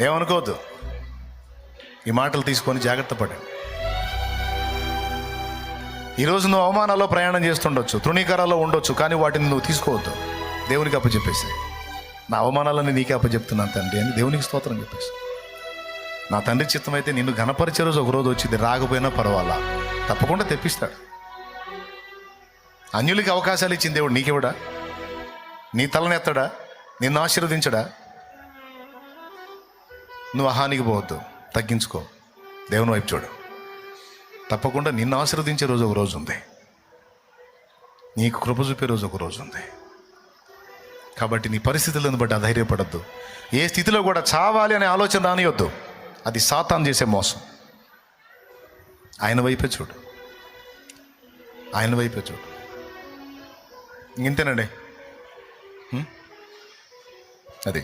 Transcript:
ఏమనుకోవద్దు. ఈ మాటలు తీసుకొని జాగ్రత్త పడండి. ఈరోజు నువ్వు అవమానాల్లో ప్రయాణం చేస్తుండొచ్చు, తృణీకారాల్లో ఉండొచ్చు, కానీ వాటిని నువ్వు తీసుకోవద్దు. దేవునికి అప్పచెప్పేసి, నా అవమానాలన్నీ నీకే అప్పచెప్తున్నాను తండ్రి అని దేవునికి స్తోత్రం చెప్పేసి, నా తండ్రి చిత్తం అయితే నిన్ను ఘనపరిచే రోజు ఒకరోజు వచ్చింది, రాకపోయినా పర్వాలా, తప్పకుండా తెప్పిస్తాడు. అన్యులకి అవకాశాలు ఇచ్చిన దేవుడు నీకెవడా? నీ తలనెత్తడా? నిన్ను ఆశీర్వదించడా? నువ్వు అహానికి పోవద్దు, తగ్గించుకో, దేవుని వైపు చూడు. తప్పకుండా నిన్ను ఆశీర్వదించే రోజు ఒక రోజు ఉంది, నీకు కృప చూపే రోజు ఒక రోజు ఉంది. కాబట్టి నీ పరిస్థితులను బట్టి అధైర్యపడద్దు. ఏ స్థితిలో కూడా చావాలి అనే ఆలోచన రానియొద్దు. అది సాతాను చేసే మోసం. ఆయన వైపే చూడు, ఆయన వైపే చూడు. ఇంతేనండి. అది